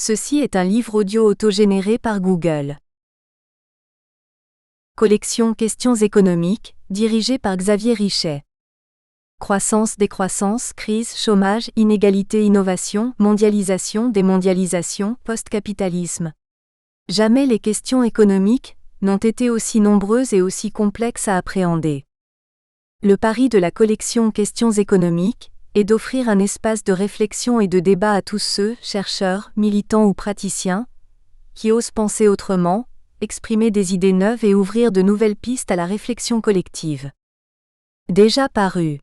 Ceci est un livre audio autogénéré par Google. Collection Questions économiques, dirigée par Xavier Richet. Croissance, décroissance, crise, chômage, inégalité, innovation, mondialisation, démondialisation, post-capitalisme. Jamais les questions économiques n'ont été aussi nombreuses et aussi complexes à appréhender. Le pari de la collection Questions économiques est d'offrir un espace de réflexion et de débat à tous ceux, chercheurs, militants ou praticiens, qui osent penser autrement, exprimer des idées neuves et ouvrir de nouvelles pistes à la réflexion collective. Déjà paru.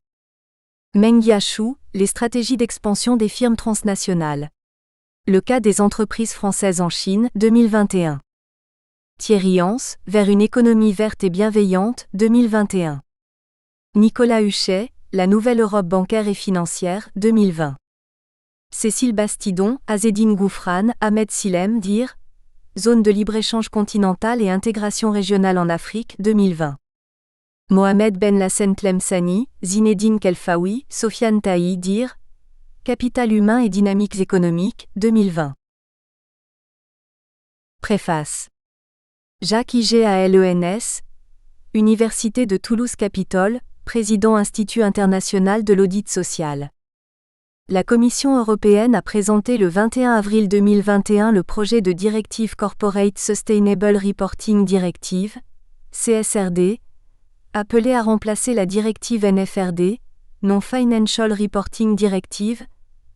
Meng Yashu, les stratégies d'expansion des firmes transnationales. Le cas des entreprises françaises en Chine, 2021. Thierry Hans, vers une économie verte et bienveillante, 2021. Nicolas Huchet, la nouvelle Europe bancaire et financière, 2020. Cécile Bastidon, Azzedine Gouffran, Ahmed Silem, dire Zone de libre-échange continentale et intégration régionale en Afrique, 2020. Mohamed Ben Lassen Tlemceni, Zinedine Kelfaoui, Sofiane Tahi, dire Capital humain et dynamiques économiques, 2020. Préface. Jacques Igalens, Université de Toulouse-Capitole, président Institut international de l'audit social. La Commission européenne a présenté le 21 avril 2021 le projet de directive Corporate Sustainable Reporting Directive, CSRD, appelé à remplacer la directive NFRD, Non-Financial Reporting Directive,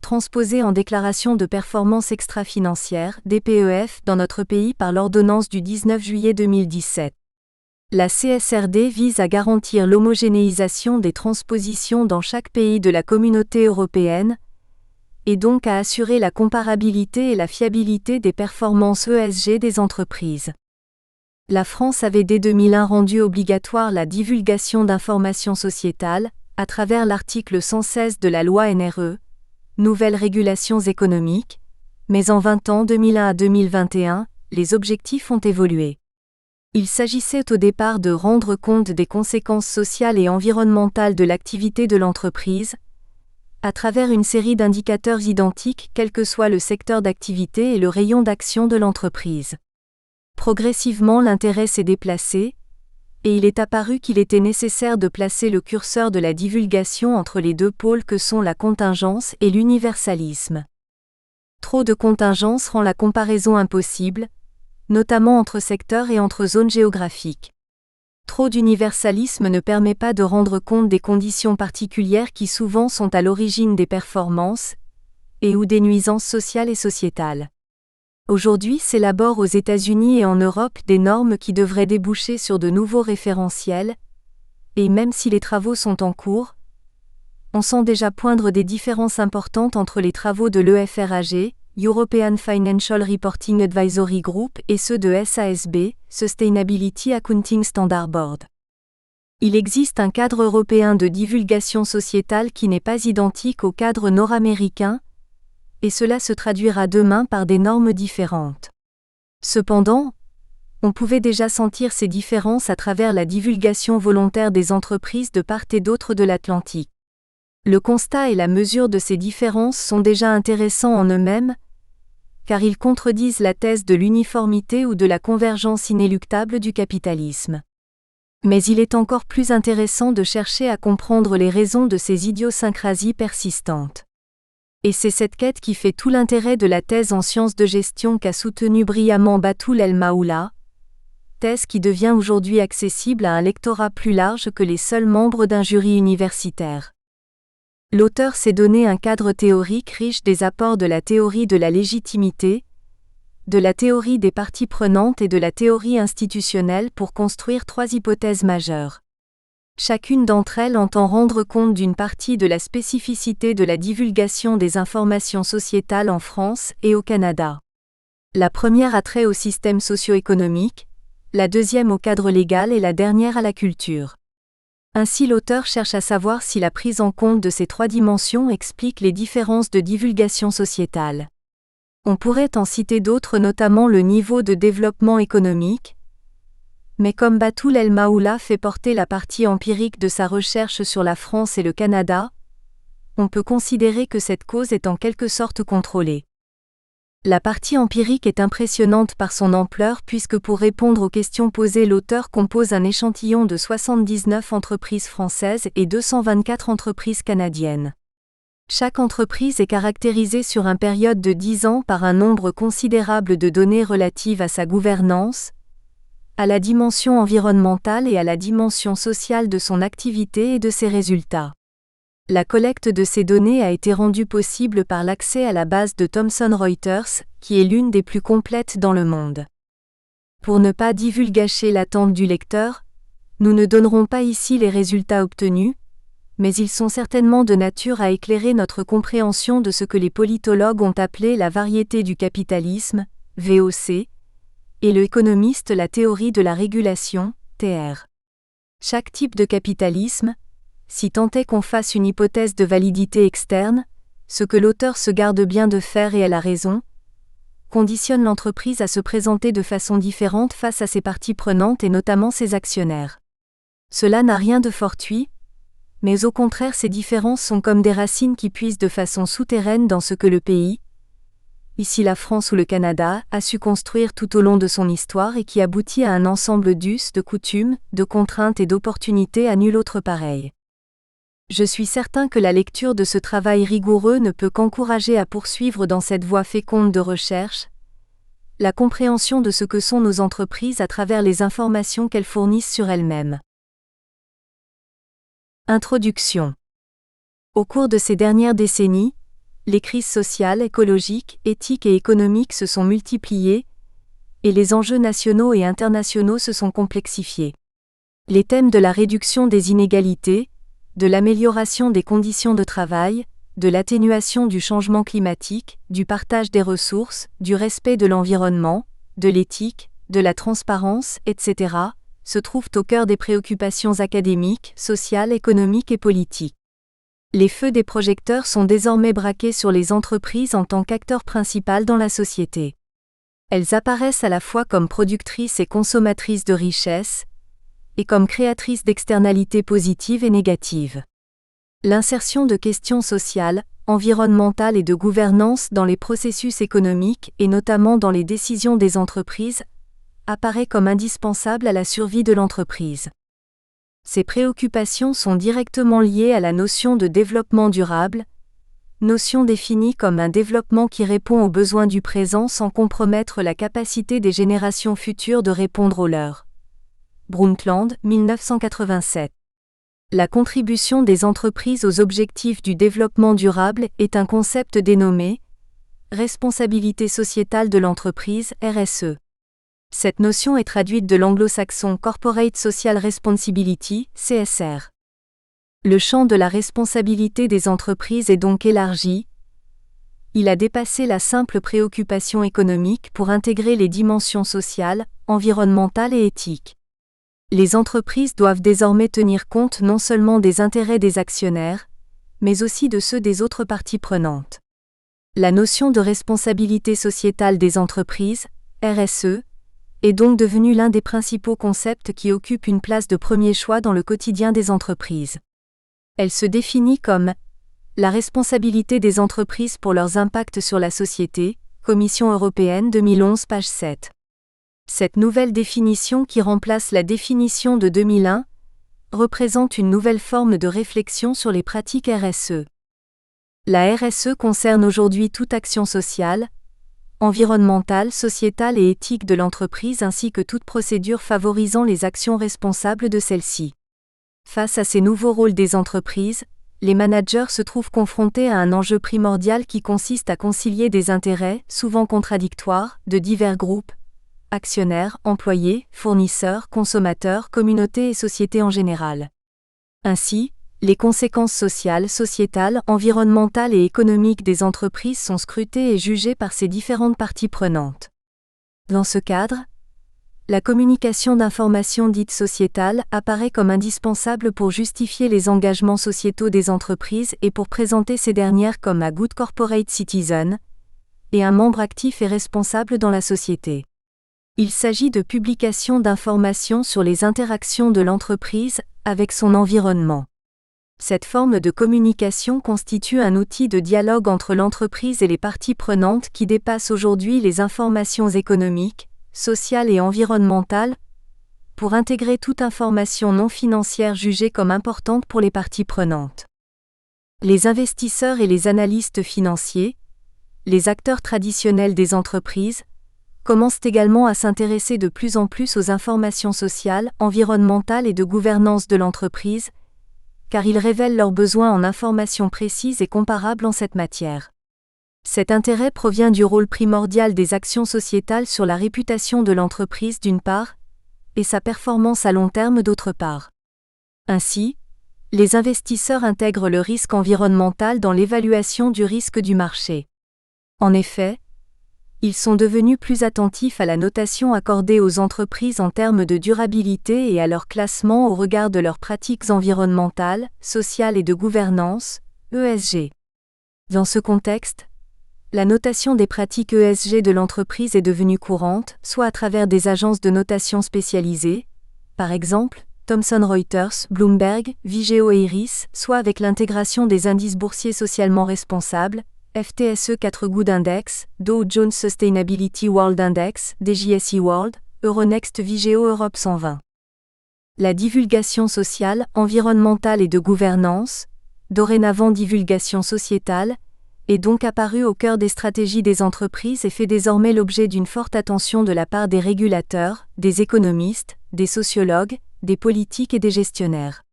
transposée en déclaration de performance extra-financière, DPEF, dans notre pays par l'ordonnance du 19 juillet 2017. La CSRD vise à garantir l'homogénéisation des transpositions dans chaque pays de la communauté européenne, et donc à assurer la comparabilité et la fiabilité des performances ESG des entreprises. La France avait dès 2001 rendu obligatoire la divulgation d'informations sociétales, à travers l'article 116 de la loi NRE, Nouvelles régulations économiques, mais en 20 ans 2001 à 2021, les objectifs ont évolué. Il s'agissait au départ de rendre compte des conséquences sociales et environnementales de l'activité de l'entreprise, à travers une série d'indicateurs identiques quel que soit le secteur d'activité et le rayon d'action de l'entreprise. Progressivement l'intérêt s'est déplacé, et il est apparu qu'il était nécessaire de placer le curseur de la divulgation entre les deux pôles que sont la contingence et l'universalisme. Trop de contingence rend la comparaison impossible, notamment entre secteurs et entre zones géographiques. Trop d'universalisme ne permet pas de rendre compte des conditions particulières qui souvent sont à l'origine des performances, et ou des nuisances sociales et sociétales. Aujourd'hui s'élaborent aux États-Unis et en Europe des normes qui devraient déboucher sur de nouveaux référentiels, et même si les travaux sont en cours, on sent déjà poindre des différences importantes entre les travaux de l'EFRAG, European Financial Reporting Advisory Group et ceux de SASB, Sustainability Accounting Standard Board. Il existe un cadre européen de divulgation sociétale qui n'est pas identique au cadre nord-américain, et cela se traduira demain par des normes différentes. Cependant, on pouvait déjà sentir ces différences à travers la divulgation volontaire des entreprises de part et d'autre de l'Atlantique. Le constat et la mesure de ces différences sont déjà intéressants en eux-mêmes, car ils contredisent la thèse de l'uniformité ou de la convergence inéluctable du capitalisme. Mais il est encore plus intéressant de chercher à comprendre les raisons de ces idiosyncrasies persistantes. Et c'est cette quête qui fait tout l'intérêt de la thèse en sciences de gestion qu'a soutenue brillamment Batoul El Maoula, thèse qui devient aujourd'hui accessible à un lectorat plus large que les seuls membres d'un jury universitaire. L'auteur s'est donné un cadre théorique riche des apports de la théorie de la légitimité, de la théorie des parties prenantes et de la théorie institutionnelle pour construire 3 hypothèses majeures. Chacune d'entre elles entend rendre compte d'une partie de la spécificité de la divulgation des informations sociétales en France et au Canada. La première a trait au système socio-économique, la deuxième au cadre légal et la dernière à la culture. Ainsi l'auteur cherche à savoir si la prise en compte de ces 3 dimensions explique les différences de divulgation sociétale. On pourrait en citer d'autres, notamment le niveau de développement économique, mais comme Batoul El Maoula fait porter la partie empirique de sa recherche sur la France et le Canada, on peut considérer que cette cause est en quelque sorte contrôlée. La partie empirique est impressionnante par son ampleur puisque pour répondre aux questions posées, l'auteur compose un échantillon de 79 entreprises françaises et 224 entreprises canadiennes. Chaque entreprise est caractérisée sur une période de 10 ans par un nombre considérable de données relatives à sa gouvernance, à la dimension environnementale et à la dimension sociale de son activité et de ses résultats. La collecte de ces données a été rendue possible par l'accès à la base de Thomson Reuters, qui est l'une des plus complètes dans le monde. Pour ne pas divulgacher l'attente du lecteur, nous ne donnerons pas ici les résultats obtenus, mais ils sont certainement de nature à éclairer notre compréhension de ce que les politologues ont appelé la variété du capitalisme, VOC, et le économiste la théorie de la régulation, TR. Chaque type de capitalisme, si tant est qu'on fasse une hypothèse de validité externe, ce que l'auteur se garde bien de faire et elle a raison, conditionne l'entreprise à se présenter de façon différente face à ses parties prenantes et notamment ses actionnaires. Cela n'a rien de fortuit, mais au contraire ces différences sont comme des racines qui puisent de façon souterraine dans ce que le pays, ici la France ou le Canada, a su construire tout au long de son histoire et qui aboutit à un ensemble d'us, de coutumes, de contraintes et d'opportunités à nul autre pareil. Je suis certain que la lecture de ce travail rigoureux ne peut qu'encourager à poursuivre dans cette voie féconde de recherche, la compréhension de ce que sont nos entreprises à travers les informations qu'elles fournissent sur elles-mêmes. Introduction. Au cours de ces dernières décennies, les crises sociales, écologiques, éthiques et économiques se sont multipliées, et les enjeux nationaux et internationaux se sont complexifiés. Les thèmes de la réduction des inégalités, de l'amélioration des conditions de travail, de l'atténuation du changement climatique, du partage des ressources, du respect de l'environnement, de l'éthique, de la transparence, etc., se trouvent au cœur des préoccupations académiques, sociales, économiques et politiques. Les feux des projecteurs sont désormais braqués sur les entreprises en tant qu'acteurs principaux dans la société. Elles apparaissent à la fois comme productrices et consommatrices de richesses, et comme créatrice d'externalités positives et négatives. L'insertion de questions sociales, environnementales et de gouvernance dans les processus économiques et notamment dans les décisions des entreprises apparaît comme indispensable à la survie de l'entreprise. Ces préoccupations sont directement liées à la notion de développement durable, notion définie comme un développement qui répond aux besoins du présent sans compromettre la capacité des générations futures de répondre aux leurs. Brundtland, 1987. La contribution des entreprises aux objectifs du développement durable est un concept dénommé responsabilité sociétale de l'entreprise, RSE. Cette notion est traduite de l'anglo-saxon Corporate Social Responsibility, CSR. Le champ de la responsabilité des entreprises est donc élargi. Il a dépassé la simple préoccupation économique pour intégrer les dimensions sociales, environnementales et éthiques. Les entreprises doivent désormais tenir compte non seulement des intérêts des actionnaires, mais aussi de ceux des autres parties prenantes. La notion de responsabilité sociétale des entreprises, RSE, est donc devenue l'un des principaux concepts qui occupent une place de premier choix dans le quotidien des entreprises. Elle se définit comme la responsabilité des entreprises pour leurs impacts sur la société, Commission européenne 2011 page 7. Cette nouvelle définition qui remplace la définition de 2001 représente une nouvelle forme de réflexion sur les pratiques RSE. La RSE concerne aujourd'hui toute action sociale, environnementale, sociétale et éthique de l'entreprise ainsi que toute procédure favorisant les actions responsables de celle-ci. Face à ces nouveaux rôles des entreprises, les managers se trouvent confrontés à un enjeu primordial qui consiste à concilier des intérêts, souvent contradictoires, de divers groupes, actionnaires, employés, fournisseurs, consommateurs, communautés et sociétés en général. Ainsi, les conséquences sociales, sociétales, environnementales et économiques des entreprises sont scrutées et jugées par ces différentes parties prenantes. Dans ce cadre, la communication d'informations dites sociétales apparaît comme indispensable pour justifier les engagements sociétaux des entreprises et pour présenter ces dernières comme un good corporate citizen et un membre actif et responsable dans la société. Il s'agit de publication d'informations sur les interactions de l'entreprise avec son environnement. Cette forme de communication constitue un outil de dialogue entre l'entreprise et les parties prenantes qui dépasse aujourd'hui les informations économiques, sociales et environnementales, pour intégrer toute information non financière jugée comme importante pour les parties prenantes. Les investisseurs et les analystes financiers, les acteurs traditionnels des entreprises, commencent également à s'intéresser de plus en plus aux informations sociales, environnementales et de gouvernance de l'entreprise, car ils révèlent leurs besoins en informations précises et comparables en cette matière. Cet intérêt provient du rôle primordial des actions sociétales sur la réputation de l'entreprise d'une part, et sa performance à long terme d'autre part. Ainsi, les investisseurs intègrent le risque environnemental dans l'évaluation du risque du marché. En effet, ils sont devenus plus attentifs à la notation accordée aux entreprises en termes de durabilité et à leur classement au regard de leurs pratiques environnementales, sociales et de gouvernance, ESG. Dans ce contexte, la notation des pratiques ESG de l'entreprise est devenue courante, soit à travers des agences de notation spécialisées, par exemple, Thomson Reuters, Bloomberg, Vigeo Eiris, soit avec l'intégration des indices boursiers socialement responsables, FTSE 4 Good Index, Dow Jones Sustainability World Index, DJSI World, Euronext Vigeo Europe 120. La divulgation sociale, environnementale et de gouvernance, dorénavant divulgation sociétale, est donc apparue au cœur des stratégies des entreprises et fait désormais l'objet d'une forte attention de la part des régulateurs, des économistes, des sociologues, des politiques et des gestionnaires.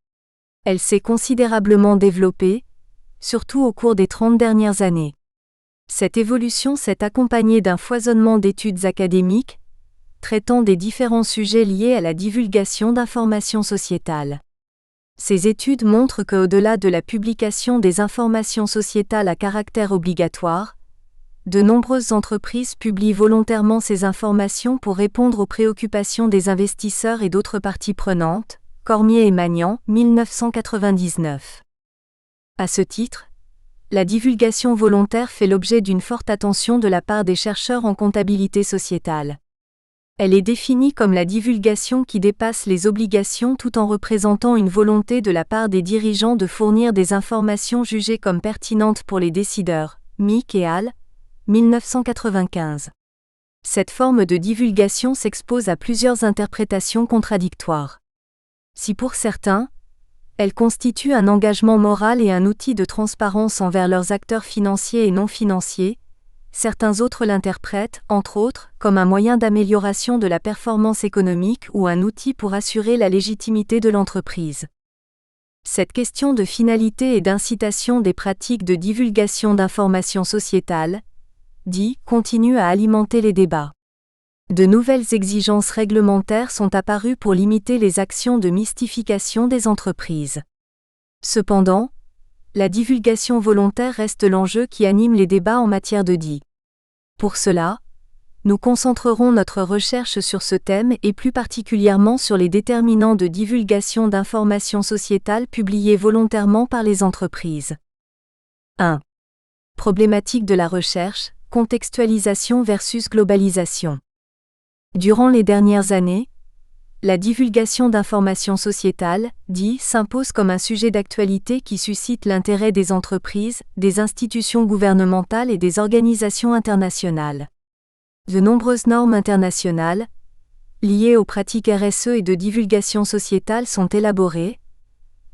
Elle s'est considérablement développée, surtout au cours des 30 dernières années. Cette évolution s'est accompagnée d'un foisonnement d'études académiques, traitant des différents sujets liés à la divulgation d'informations sociétales. Ces études montrent qu'au-delà de la publication des informations sociétales à caractère obligatoire, de nombreuses entreprises publient volontairement ces informations pour répondre aux préoccupations des investisseurs et d'autres parties prenantes. Cormier et Magnant, 1999. À ce titre, la divulgation volontaire fait l'objet d'une forte attention de la part des chercheurs en comptabilité sociétale. Elle est définie comme la divulgation qui dépasse les obligations tout en représentant une volonté de la part des dirigeants de fournir des informations jugées comme pertinentes pour les décideurs. Meek et al. 1995. Cette forme de divulgation s'expose à plusieurs interprétations contradictoires. Si pour certains, elle constitue un engagement moral et un outil de transparence envers leurs acteurs financiers et non financiers, certains autres l'interprètent, entre autres, comme un moyen d'amélioration de la performance économique ou un outil pour assurer la légitimité de l'entreprise. Cette question de finalité et d'incitation des pratiques de divulgation d'informations sociétales, continue à alimenter les débats. De nouvelles exigences réglementaires sont apparues pour limiter les actions de mystification des entreprises. Cependant, la divulgation volontaire reste l'enjeu qui anime les débats en matière de DI. Pour cela, nous concentrerons notre recherche sur ce thème et plus particulièrement sur les déterminants de divulgation d'informations sociétales publiées volontairement par les entreprises. 1. Problématique de la recherche, contextualisation versus globalisation. Durant les dernières années, la divulgation d'informations sociétales, s'impose comme un sujet d'actualité qui suscite l'intérêt des entreprises, des institutions gouvernementales et des organisations internationales. De nombreuses normes internationales, liées aux pratiques RSE et de divulgation sociétale sont élaborées,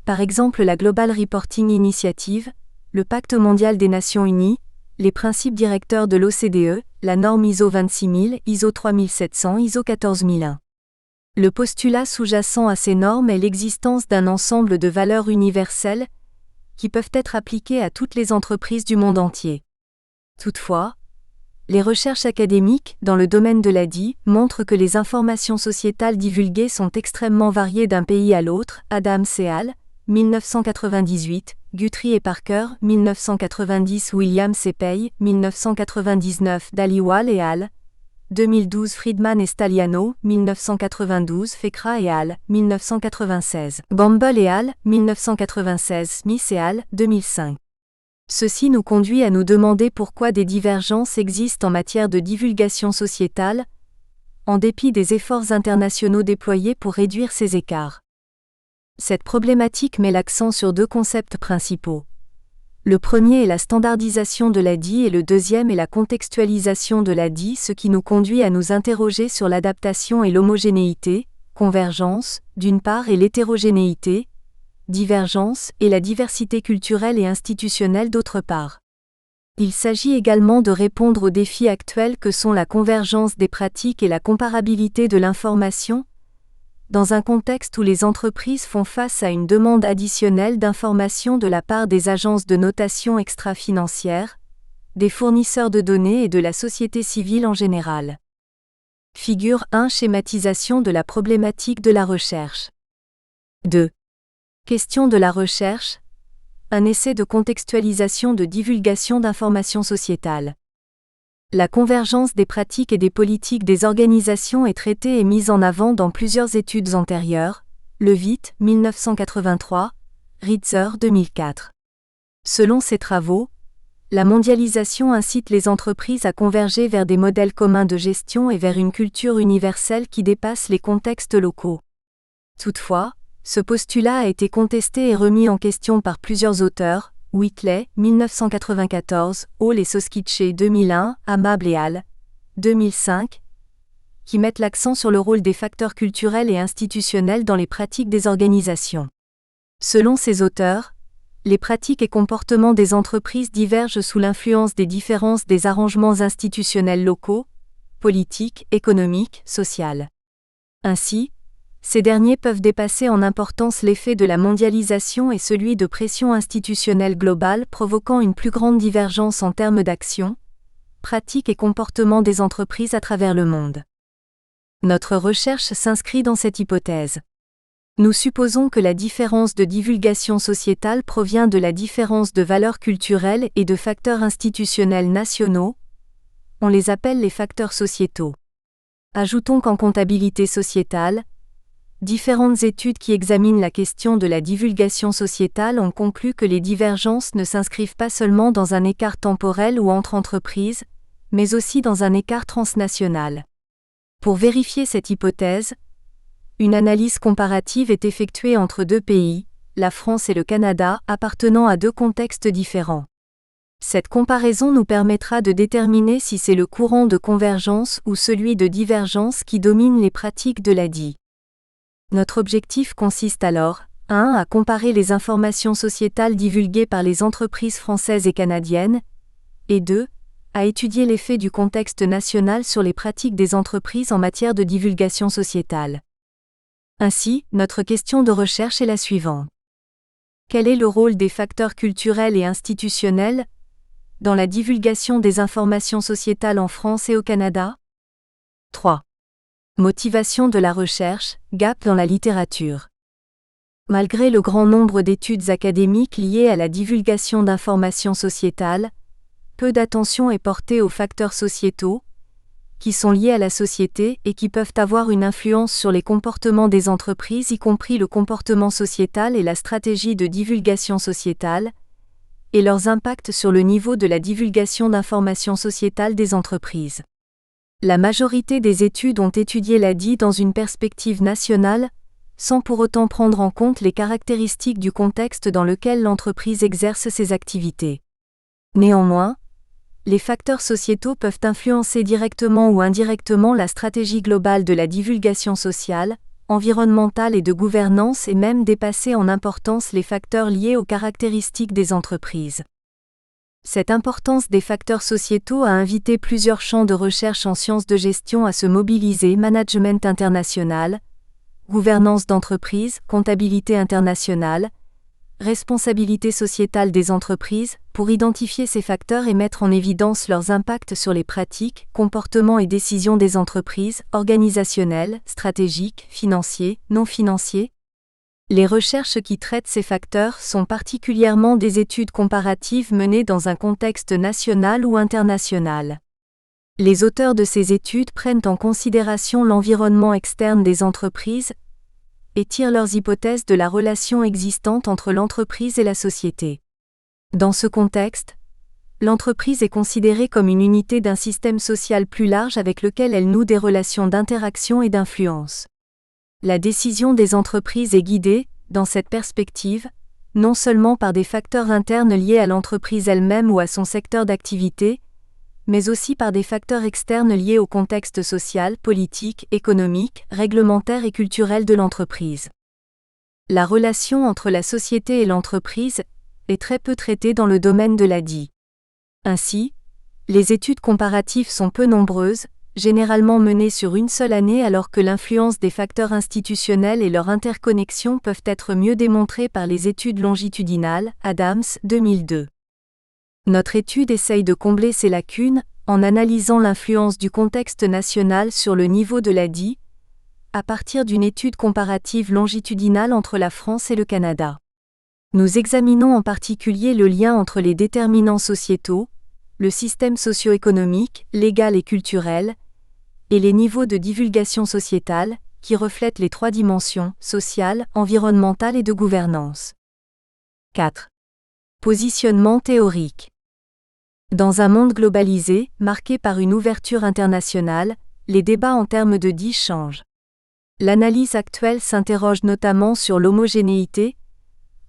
par exemple la Global Reporting Initiative, le Pacte mondial des Nations Unies, les principes directeurs de l'OCDE, la norme ISO 26000, ISO 3700, ISO 14001. Le postulat sous-jacent à ces normes est l'existence d'un ensemble de valeurs universelles qui peuvent être appliquées à toutes les entreprises du monde entier. Toutefois, les recherches académiques, dans le domaine de la DI, montrent que les informations sociétales divulguées sont extrêmement variées d'un pays à l'autre. Adams et al. 1998, Guthrie et Parker, 1990, Williams et Pei, 1999, Dhaliwal et al. 2012, Friedman et Staliano, 1992, Fekra et al. 1996, Gamble et al. 1996, Smith et al. 2005. Ceci nous conduit à nous demander pourquoi des divergences existent en matière de divulgation sociétale, en dépit des efforts internationaux déployés pour réduire ces écarts. Cette problématique met l'accent sur deux concepts principaux. Le premier est la standardisation de l'ADI et le deuxième est la contextualisation de l'ADI, ce qui nous conduit à nous interroger sur l'adaptation et l'homogénéité, convergence, d'une part, et l'hétérogénéité, divergence, et la diversité culturelle et institutionnelle d'autre part. Il s'agit également de répondre aux défis actuels que sont la convergence des pratiques et la comparabilité de l'information, dans un contexte où les entreprises font face à une demande additionnelle d'informations de la part des agences de notation extra-financières, des fournisseurs de données et de la société civile en général. Figure 1. Schématisation de la problématique de la recherche. 2. Question de la recherche. Un essai de contextualisation de divulgation d'informations sociétales. La convergence des pratiques et des politiques des organisations est traitée et mise en avant dans plusieurs études antérieures, Levitt, 1983, Ritzer, 2004. Selon ces travaux, la mondialisation incite les entreprises à converger vers des modèles communs de gestion et vers une culture universelle qui dépasse les contextes locaux. Toutefois, ce postulat a été contesté et remis en question par plusieurs auteurs, Whitley, 1994, Hall et Soskice, 2001, Amable et al., 2005, qui mettent l'accent sur le rôle des facteurs culturels et institutionnels dans les pratiques des organisations. Selon ces auteurs, les pratiques et comportements des entreprises divergent sous l'influence des différences des arrangements institutionnels locaux, politiques, économiques, sociaux. Ainsi, ces derniers peuvent dépasser en importance l'effet de la mondialisation et celui de pression institutionnelle globale provoquant une plus grande divergence en termes d'action, pratiques et comportements des entreprises à travers le monde. Notre recherche s'inscrit dans cette hypothèse. Nous supposons que la différence de divulgation sociétale provient de la différence de valeurs culturelles et de facteurs institutionnels nationaux. On les appelle les facteurs sociétaux. Ajoutons qu'en comptabilité sociétale, différentes études qui examinent la question de la divulgation sociétale ont conclu que les divergences ne s'inscrivent pas seulement dans un écart temporel ou entre entreprises, mais aussi dans un écart transnational. Pour vérifier cette hypothèse, une analyse comparative est effectuée entre deux pays, la France et le Canada, appartenant à deux contextes différents. Cette comparaison nous permettra de déterminer si c'est le courant de convergence ou celui de divergence qui domine les pratiques de l'ADI. Notre objectif consiste alors, 1. À comparer les informations sociétales divulguées par les entreprises françaises et canadiennes, et 2. À étudier l'effet du contexte national sur les pratiques des entreprises en matière de divulgation sociétale. Ainsi, notre question de recherche est la suivante. Quel est le rôle des facteurs culturels et institutionnels dans la divulgation des informations sociétales en France et au Canada? 3. Motivation de la recherche, gap dans la littérature. Malgré le grand nombre d'études académiques liées à la divulgation d'informations sociétales, peu d'attention est portée aux facteurs sociétaux, qui sont liés à la société et qui peuvent avoir une influence sur les comportements des entreprises, y compris le comportement sociétal et la stratégie de divulgation sociétale, et leurs impacts sur le niveau de la divulgation d'informations sociétales des entreprises. La majorité des études ont étudié l'ADI dans une perspective nationale, sans pour autant prendre en compte les caractéristiques du contexte dans lequel l'entreprise exerce ses activités. Néanmoins, les facteurs sociétaux peuvent influencer directement ou indirectement la stratégie globale de la divulgation sociale, environnementale et de gouvernance et même dépasser en importance les facteurs liés aux caractéristiques des entreprises. Cette importance des facteurs sociétaux a invité plusieurs champs de recherche en sciences de gestion à se mobiliser: management international, gouvernance d'entreprise, comptabilité internationale, responsabilité sociétale des entreprises, pour identifier ces facteurs et mettre en évidence leurs impacts sur les pratiques, comportements et décisions des entreprises, organisationnelles, stratégiques, financiers, non financiers. Les recherches qui traitent ces facteurs sont particulièrement des études comparatives menées dans un contexte national ou international. Les auteurs de ces études prennent en considération l'environnement externe des entreprises et tirent leurs hypothèses de la relation existante entre l'entreprise et la société. Dans ce contexte, l'entreprise est considérée comme une unité d'un système social plus large avec lequel elle noue des relations d'interaction et d'influence. La décision des entreprises est guidée, dans cette perspective, non seulement par des facteurs internes liés à l'entreprise elle-même ou à son secteur d'activité, mais aussi par des facteurs externes liés au contexte social, politique, économique, réglementaire et culturel de l'entreprise. La relation entre la société et l'entreprise est très peu traitée dans le domaine de l'ADI. Ainsi, les études comparatives sont peu nombreuses, généralement menées sur une seule année alors que l'influence des facteurs institutionnels et leur interconnexion peuvent être mieux démontrées par les études longitudinales, Adams, 2002. Notre étude essaye de combler ces lacunes, en analysant l'influence du contexte national sur le niveau de l'ADI, à partir d'une étude comparative longitudinale entre la France et le Canada. Nous examinons en particulier le lien entre les déterminants sociétaux, le système socio-économique, légal et culturel, et les niveaux de divulgation sociétale, qui reflètent les trois dimensions, sociale, environnementale et de gouvernance. 4. Positionnement théorique. Dans un monde globalisé, marqué par une ouverture internationale, les débats en termes de DI changent. L'analyse actuelle s'interroge notamment sur l'homogénéité,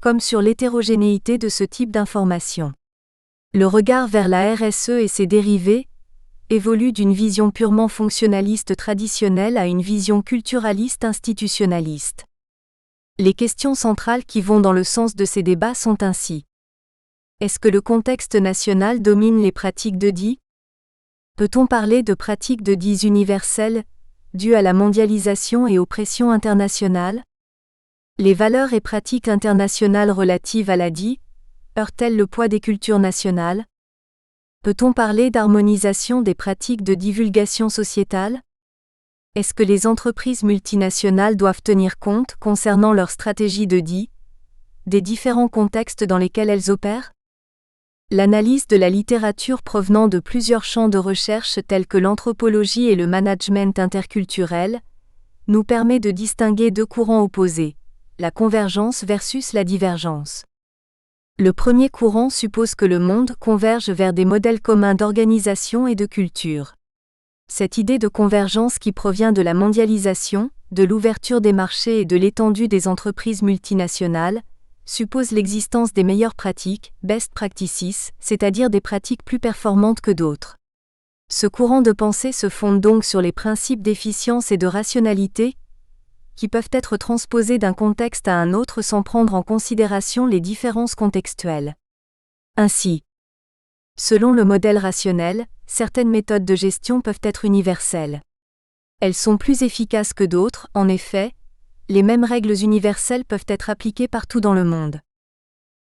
comme sur l'hétérogénéité de ce type d'information. Le regard vers la RSE et ses dérivés évolue d'une vision purement fonctionnaliste traditionnelle à une vision culturaliste institutionnaliste. Les questions centrales qui vont dans le sens de ces débats sont ainsi: est-ce que le contexte national domine les pratiques de DI? Peut-on parler de pratiques de DI universelles, dues à la mondialisation et aux pressions internationales? Les valeurs et pratiques internationales relatives à la DI heurtent-elles le poids des cultures nationales? Peut-on parler d'harmonisation des pratiques de divulgation sociétale? Est-ce que les entreprises multinationales doivent tenir compte, concernant leur stratégie de DI, des différents contextes dans lesquels elles opèrent? L'analyse de la littérature provenant de plusieurs champs de recherche tels que l'anthropologie et le management interculturel nous permet de distinguer deux courants opposés, la convergence versus la divergence. Le premier courant suppose que le monde converge vers des modèles communs d'organisation et de culture. Cette idée de convergence qui provient de la mondialisation, de l'ouverture des marchés et de l'étendue des entreprises multinationales, suppose l'existence des meilleures pratiques, best practices, c'est-à-dire des pratiques plus performantes que d'autres. Ce courant de pensée se fonde donc sur les principes d'efficience et de rationalité, qui peuvent être transposés d'un contexte à un autre sans prendre en considération les différences contextuelles. Ainsi, selon le modèle rationnel, certaines méthodes de gestion peuvent être universelles. Elles sont plus efficaces que d'autres, en effet, les mêmes règles universelles peuvent être appliquées partout dans le monde.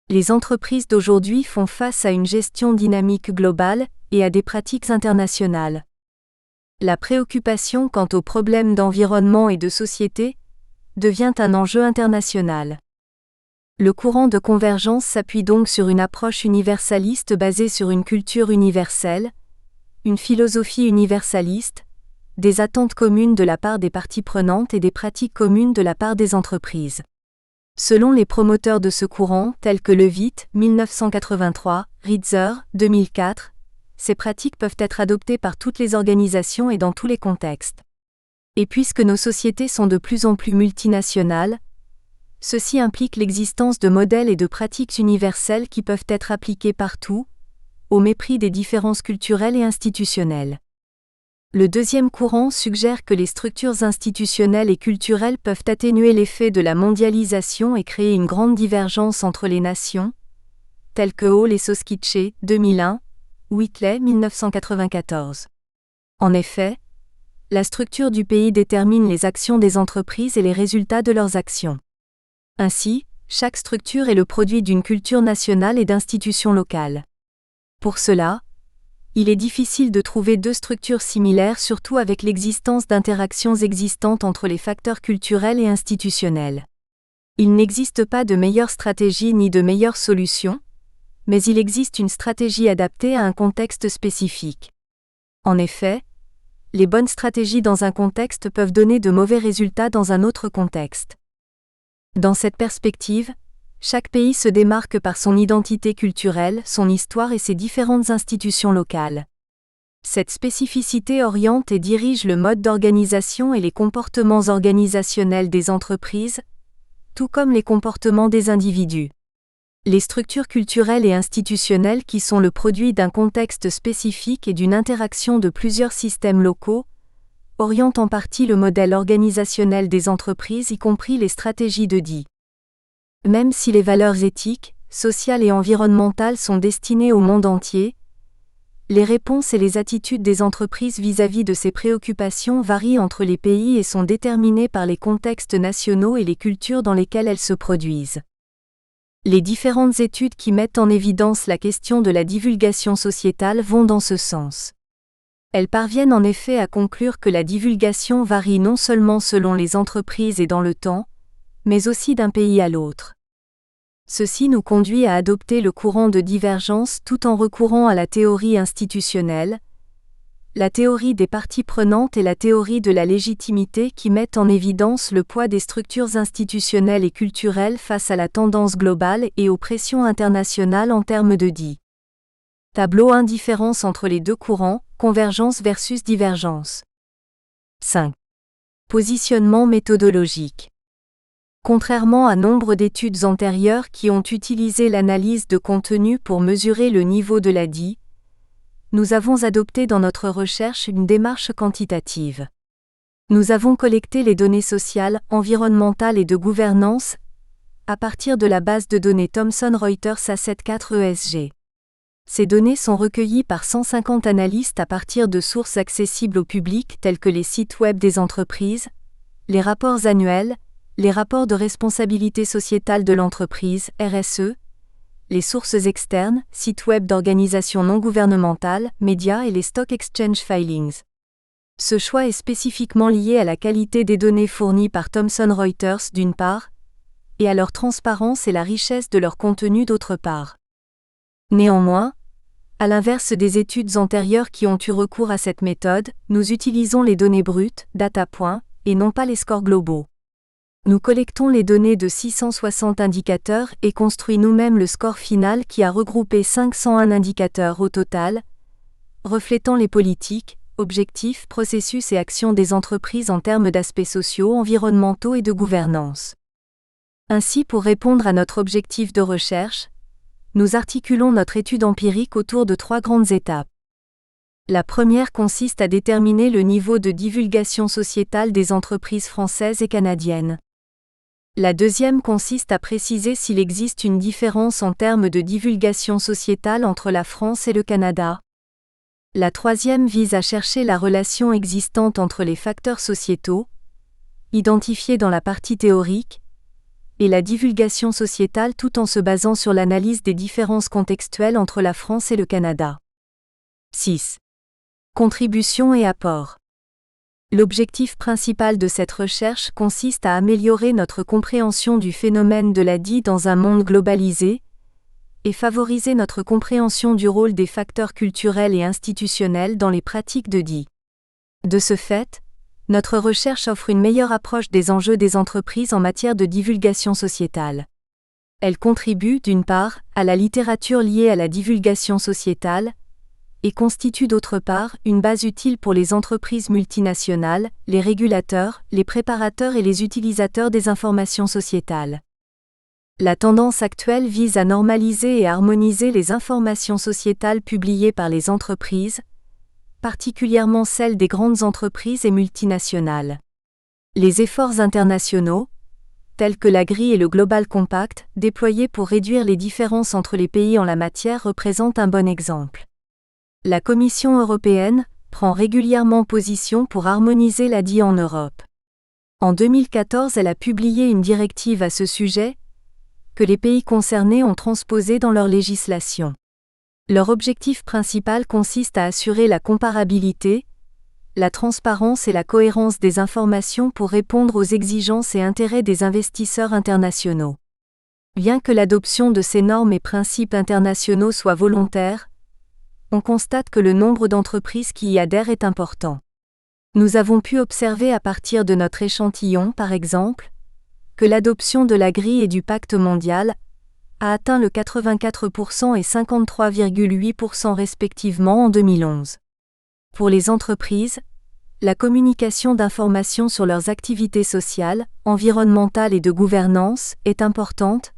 Les entreprises d'aujourd'hui font face à une gestion dynamique globale et à des pratiques internationales. La préoccupation quant aux problèmes d'environnement et de société devient un enjeu international. Le courant de convergence s'appuie donc sur une approche universaliste basée sur une culture universelle, une philosophie universaliste, des attentes communes de la part des parties prenantes et des pratiques communes de la part des entreprises. Selon les promoteurs de ce courant, tels que Levitt, 1983, Ritzer, 2004, ces pratiques peuvent être adoptées par toutes les organisations et dans tous les contextes. Et puisque nos sociétés sont de plus en plus multinationales, ceci implique l'existence de modèles et de pratiques universelles qui peuvent être appliqués partout, au mépris des différences culturelles et institutionnelles. Le deuxième courant suggère que les structures institutionnelles et culturelles peuvent atténuer l'effet de la mondialisation et créer une grande divergence entre les nations, telles que Hall et Soskice, 2001, Whitley, 1994. En effet, la structure du pays détermine les actions des entreprises et les résultats de leurs actions. Ainsi, chaque structure est le produit d'une culture nationale et d'institutions locales. Pour cela, il est difficile de trouver deux structures similaires, surtout avec l'existence d'interactions existantes entre les facteurs culturels et institutionnels. Il n'existe pas de meilleure stratégie ni de meilleure solution, mais il existe une stratégie adaptée à un contexte spécifique. En effet, les bonnes stratégies dans un contexte peuvent donner de mauvais résultats dans un autre contexte. Dans cette perspective, chaque pays se démarque par son identité culturelle, son histoire et ses différentes institutions locales. Cette spécificité oriente et dirige le mode d'organisation et les comportements organisationnels des entreprises, tout comme les comportements des individus. Les structures culturelles et institutionnelles qui sont le produit d'un contexte spécifique et d'une interaction de plusieurs systèmes locaux, orientent en partie le modèle organisationnel des entreprises, y compris les stratégies de DI. Même si les valeurs éthiques, sociales et environnementales sont destinées au monde entier, les réponses et les attitudes des entreprises vis-à-vis de ces préoccupations varient entre les pays et sont déterminées par les contextes nationaux et les cultures dans lesquelles elles se produisent. Les différentes études qui mettent en évidence la question de la divulgation sociétale vont dans ce sens. Elles parviennent en effet à conclure que la divulgation varie non seulement selon les entreprises et dans le temps, mais aussi d'un pays à l'autre. Ceci nous conduit à adopter le courant de divergence tout en recourant à la théorie institutionnelle, la théorie des parties prenantes et la théorie de la légitimité qui mettent en évidence le poids des structures institutionnelles et culturelles face à la tendance globale et aux pressions internationales en termes de DI. Tableau 1. Différence entre les deux courants, convergence versus divergence. 5. Positionnement méthodologique. Contrairement à nombre d'études antérieures qui ont utilisé l'analyse de contenu pour mesurer le niveau de la DI, nous avons adopté dans notre recherche une démarche quantitative. Nous avons collecté les données sociales, environnementales et de gouvernance à partir de la base de données Thomson Reuters A74 ESG. Ces données sont recueillies par 150 analystes à partir de sources accessibles au public telles que les sites web des entreprises, les rapports annuels, les rapports de responsabilité sociétale de l'entreprise, RSE, les sources externes, sites web d'organisations non gouvernementales, médias et les Stock Exchange Filings. Ce choix est spécifiquement lié à la qualité des données fournies par Thomson Reuters d'une part, et à leur transparence et la richesse de leur contenu d'autre part. Néanmoins, à l'inverse des études antérieures qui ont eu recours à cette méthode, nous utilisons les données brutes, data points, et non pas les scores globaux. Nous collectons les données de 660 indicateurs et construit nous-mêmes le score final qui a regroupé 501 indicateurs au total, reflétant les politiques, objectifs, processus et actions des entreprises en termes d'aspects sociaux, environnementaux et de gouvernance. Ainsi, pour répondre à notre objectif de recherche, nous articulons notre étude empirique autour de 3 grandes étapes. La première consiste à déterminer le niveau de divulgation sociétale des entreprises françaises et canadiennes. La deuxième consiste à préciser s'il existe une différence en termes de divulgation sociétale entre la France et le Canada. La troisième vise à chercher la relation existante entre les facteurs sociétaux, identifiés dans la partie théorique, et la divulgation sociétale tout en se basant sur l'analyse des différences contextuelles entre la France et le Canada. 6. Contribution et apport. L'objectif principal de cette recherche consiste à améliorer notre compréhension du phénomène de la DI dans un monde globalisé et favoriser notre compréhension du rôle des facteurs culturels et institutionnels dans les pratiques de DI. De ce fait, notre recherche offre une meilleure approche des enjeux des entreprises en matière de divulgation sociétale. Elle contribue, d'une part, à la littérature liée à la divulgation sociétale, et constitue d'autre part une base utile pour les entreprises multinationales, les régulateurs, les préparateurs et les utilisateurs des informations sociétales. La tendance actuelle vise à normaliser et harmoniser les informations sociétales publiées par les entreprises, particulièrement celles des grandes entreprises et multinationales. Les efforts internationaux, tels que l'Agri et le Global Compact, déployés pour réduire les différences entre les pays en la matière représentent un bon exemple. La Commission européenne prend régulièrement position pour harmoniser la DI en Europe. En 2014, elle a publié une directive à ce sujet, que les pays concernés ont transposée dans leur législation. Leur objectif principal consiste à assurer la comparabilité, la transparence et la cohérence des informations pour répondre aux exigences et intérêts des investisseurs internationaux. Bien que l'adoption de ces normes et principes internationaux soit volontaire, on constate que le nombre d'entreprises qui y adhèrent est important. Nous avons pu observer à partir de notre échantillon, par exemple, que l'adoption de l'Agri et du Pacte mondial a atteint le 84% et 53,8% respectivement en 2011. Pour les entreprises, la communication d'informations sur leurs activités sociales, environnementales et de gouvernance est importante,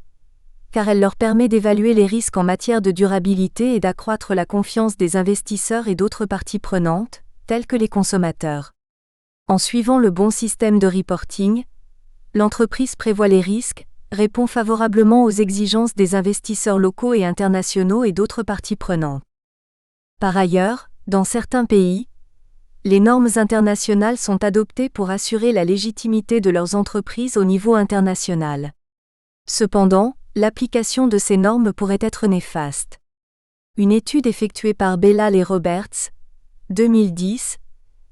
car elle leur permet d'évaluer les risques en matière de durabilité et d'accroître la confiance des investisseurs et d'autres parties prenantes, telles que les consommateurs. En suivant le bon système de reporting, l'entreprise prévoit les risques, répond favorablement aux exigences des investisseurs locaux et internationaux et d'autres parties prenantes. Par ailleurs, dans certains pays, les normes internationales sont adoptées pour assurer la légitimité de leurs entreprises au niveau international. Cependant, l'application de ces normes pourrait être néfaste. Une étude effectuée par Bellal et Roberts, 2010,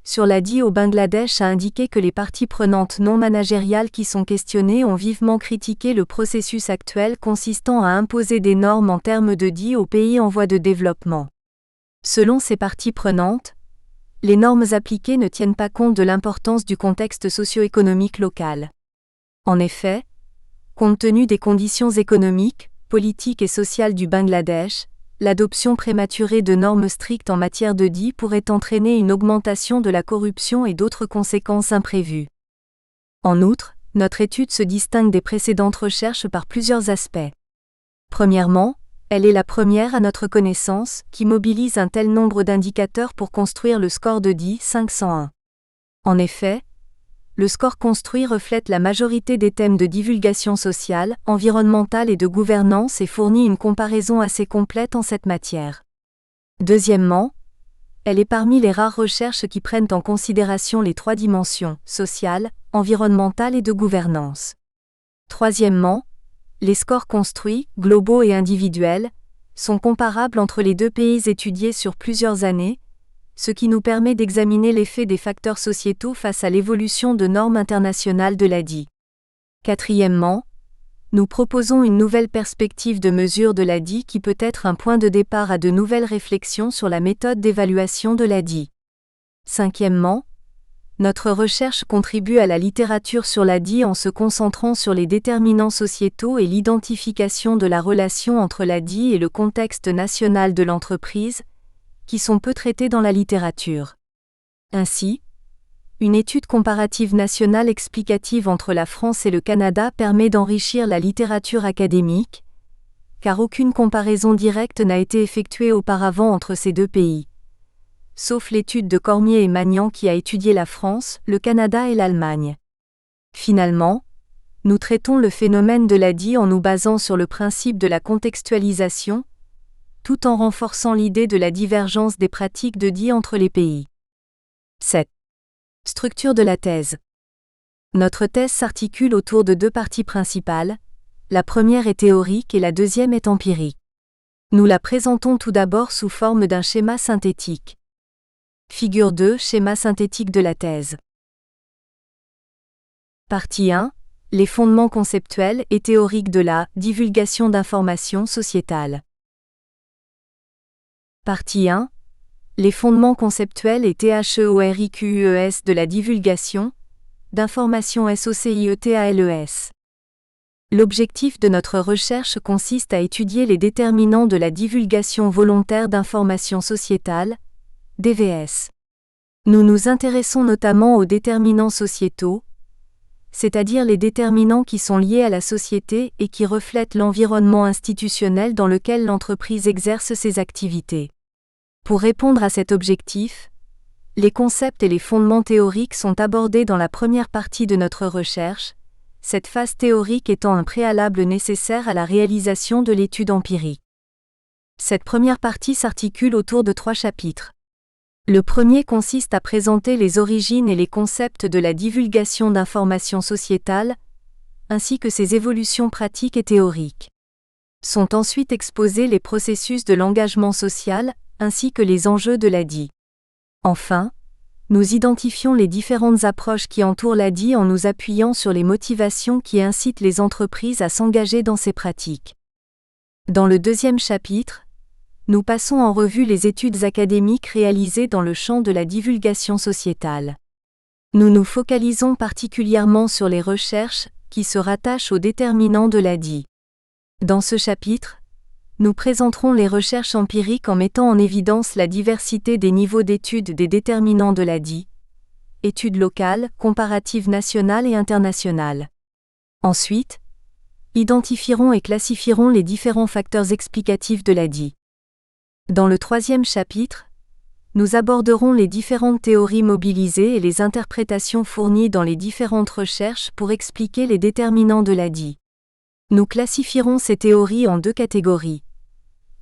sur l'ADI au Bangladesh a indiqué que les parties prenantes non managériales qui sont questionnées ont vivement critiqué le processus actuel consistant à imposer des normes en termes de DI aux pays en voie de développement. Selon ces parties prenantes, les normes appliquées ne tiennent pas compte de l'importance du contexte socio-économique local. En effet, compte tenu des conditions économiques, politiques et sociales du Bangladesh, l'adoption prématurée de normes strictes en matière de DI pourrait entraîner une augmentation de la corruption et d'autres conséquences imprévues. En outre, notre étude se distingue des précédentes recherches par plusieurs aspects. Premièrement, elle est la première à notre connaissance qui mobilise un tel nombre d'indicateurs pour construire le score de DI 501. En effet, le score construit reflète la majorité des thèmes de divulgation sociale, environnementale et de gouvernance et fournit une comparaison assez complète en cette matière. Deuxièmement, elle est parmi les rares recherches qui prennent en considération les trois dimensions, sociale, environnementale et de gouvernance. Troisièmement, les scores construits, globaux et individuels, sont comparables entre les deux pays étudiés sur plusieurs années, ce qui nous permet d'examiner l'effet des facteurs sociétaux face à l'évolution de normes internationales de l'ADI. Quatrièmement, nous proposons une nouvelle perspective de mesure de l'ADI qui peut être un point de départ à de nouvelles réflexions sur la méthode d'évaluation de l'ADI. Cinquièmement, notre recherche contribue à la littérature sur l'ADI en se concentrant sur les déterminants sociétaux et l'identification de la relation entre l'ADI et le contexte national de l'entreprise, qui sont peu traités dans la littérature. Ainsi, une étude comparative nationale explicative entre la France et le Canada permet d'enrichir la littérature académique, car aucune comparaison directe n'a été effectuée auparavant entre ces deux pays, sauf l'étude de Cormier et Magnan qui a étudié la France, le Canada et l'Allemagne. Finalement, nous traitons le phénomène de l'ADI en nous basant sur le principe de la contextualisation, tout en renforçant l'idée de la divergence des pratiques de DI entre les pays. 7. Structure de la thèse. Notre thèse s'articule autour de deux parties principales, la première est théorique et la deuxième est empirique. Nous la présentons tout d'abord sous forme d'un schéma synthétique. Figure 2, schéma synthétique de la thèse. Partie 1, les fondements conceptuels et théoriques de la divulgation d'informations sociétales. Partie 1. Les fondements conceptuels et théoriques de la divulgation d'informations sociétales. L'objectif de notre recherche consiste à étudier les déterminants de la divulgation volontaire d'informations sociétales, DVS. Nous nous intéressons notamment aux déterminants sociétaux, c'est-à-dire les déterminants qui sont liés à la société et qui reflètent l'environnement institutionnel dans lequel l'entreprise exerce ses activités. Pour répondre à cet objectif, les concepts et les fondements théoriques sont abordés dans la première partie de notre recherche, cette phase théorique étant un préalable nécessaire à la réalisation de l'étude empirique. Cette première partie s'articule autour de 3 chapitres. Le premier consiste à présenter les origines et les concepts de la divulgation d'informations sociétales, ainsi que ses évolutions pratiques et théoriques. Sont ensuite exposés les processus de l'engagement social, ainsi que les enjeux de l'ADI. Enfin, nous identifions les différentes approches qui entourent l'ADI en nous appuyant sur les motivations qui incitent les entreprises à s'engager dans ces pratiques. Dans le deuxième chapitre, nous passons en revue les études académiques réalisées dans le champ de la divulgation sociétale. Nous nous focalisons particulièrement sur les recherches qui se rattachent aux déterminants de l'ADI. Dans ce chapitre, nous présenterons les recherches empiriques en mettant en évidence la diversité des niveaux d'étude des déterminants de l'ADI, études locales, comparatives nationales et internationales. Ensuite, identifierons et classifierons les différents facteurs explicatifs de l'ADI. Dans le troisième chapitre, nous aborderons les différentes théories mobilisées et les interprétations fournies dans les différentes recherches pour expliquer les déterminants de l'ADI. Nous classifierons ces théories en deux catégories: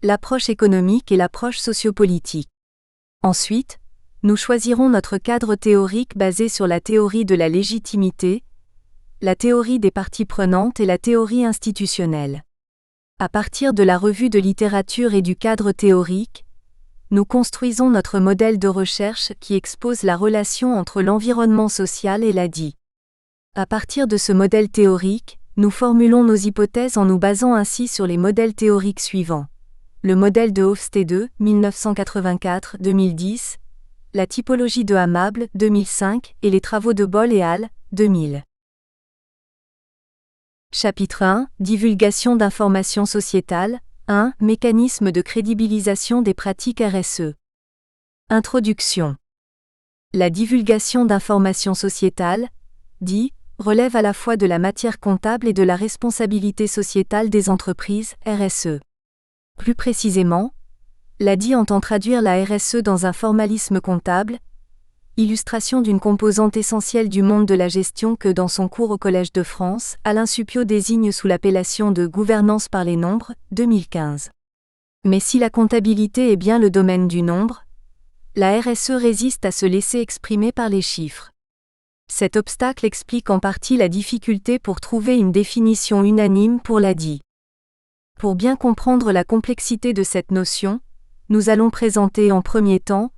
l'approche économique et l'approche sociopolitique. Ensuite, nous choisirons notre cadre théorique basé sur la théorie de la légitimité, la théorie des parties prenantes et la théorie institutionnelle. À partir de la revue de littérature et du cadre théorique, nous construisons notre modèle de recherche qui expose la relation entre l'environnement social et l'ADI. À partir de ce modèle théorique, nous formulons nos hypothèses en nous basant ainsi sur les modèles théoriques suivants: le modèle de Hofstede, 1984-2010, la typologie de Amable, 2005, et les travaux de Boll et al., 2000. Chapitre 1 – Divulgation d'informations sociétales. 1 – Mécanisme de crédibilisation des pratiques RSE. Introduction. La divulgation d'informations sociétales, DI, relève à la fois de la matière comptable et de la responsabilité sociétale des entreprises, RSE. Plus précisément, l'ADI entend traduire la RSE dans un formalisme comptable, illustration d'une composante essentielle du monde de la gestion que dans son cours au Collège de France, Alain Suppiot désigne sous l'appellation de « gouvernance par les nombres », 2015. Mais si la comptabilité est bien le domaine du nombre, la RSE résiste à se laisser exprimer par les chiffres. Cet obstacle explique en partie la difficulté pour trouver une définition unanime pour l'ADI. Pour bien comprendre la complexité de cette notion, nous allons présenter en premier temps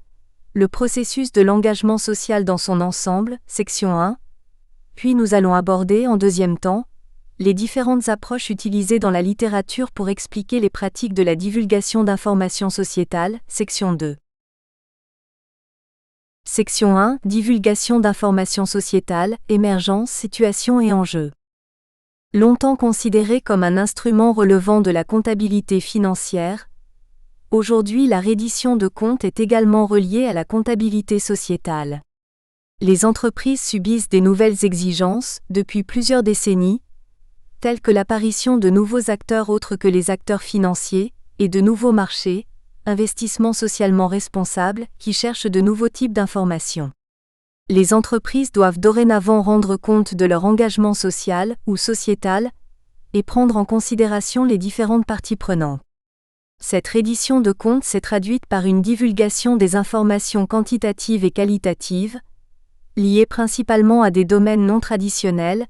le processus de l'engagement social dans son ensemble, section 1, puis nous allons aborder en deuxième temps les différentes approches utilisées dans la littérature pour expliquer les pratiques de la divulgation d'informations sociétales, section 2. Section 1 – Divulgation d'informations sociétales, émergence, situation et enjeux. Longtemps considéré comme un instrument relevant de la comptabilité financière, aujourd'hui la reddition de comptes est également reliée à la comptabilité sociétale. Les entreprises subissent des nouvelles exigences depuis plusieurs décennies, telles que l'apparition de nouveaux acteurs autres que les acteurs financiers, et de nouveaux marchés, investissements socialement responsables, qui cherchent de nouveaux types d'informations. Les entreprises doivent dorénavant rendre compte de leur engagement social ou sociétal et prendre en considération les différentes parties prenantes. Cette reddition de comptes s'est traduite par une divulgation des informations quantitatives et qualitatives, liées principalement à des domaines non traditionnels,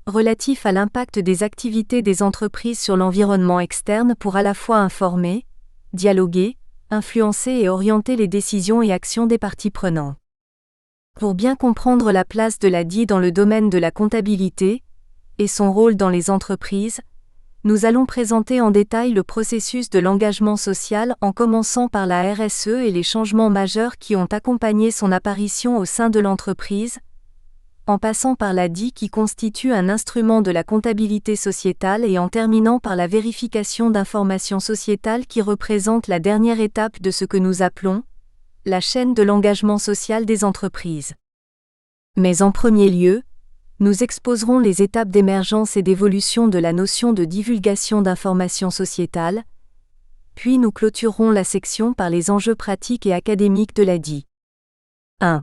relatifs à l'impact des activités des entreprises sur l'environnement externe pour à la fois informer, dialoguer, influencer et orienter les décisions et actions des parties prenantes. Pour bien comprendre la place de l'ADI dans le domaine de la comptabilité et son rôle dans les entreprises, nous allons présenter en détail le processus de l'engagement social en commençant par la RSE et les changements majeurs qui ont accompagné son apparition au sein de l'entreprise, en passant par l'ADI qui constitue un instrument de la comptabilité sociétale et en terminant par la vérification d'informations sociétales qui représente la dernière étape de ce que nous appelons la chaîne de l'engagement social des entreprises. Mais en premier lieu, nous exposerons les étapes d'émergence et d'évolution de la notion de divulgation d'informations sociétales, puis nous clôturerons la section par les enjeux pratiques et académiques de l'ADI. 1.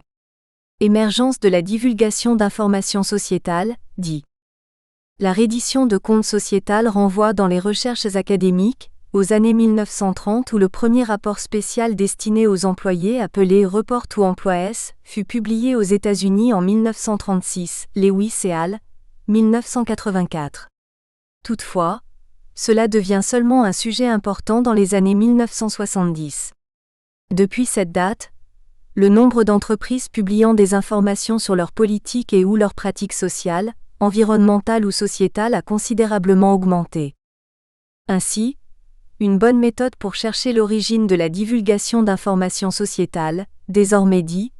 Émergence de la divulgation d'informations sociétales, DI. La reddition de comptes sociétales renvoie dans les recherches académiques aux années 1930 où le premier rapport spécial destiné aux employés appelé Report to Employees fut publié aux États-Unis en 1936, Lewis et al., 1984. Toutefois, cela devient seulement un sujet important dans les années 1970. Depuis cette date, le nombre d'entreprises publiant des informations sur leur politique et ou leurs pratiques sociales, environnementales ou sociétales a considérablement augmenté. Ainsi, une bonne méthode pour chercher l'origine de la divulgation d'informations sociétales, désormais DI,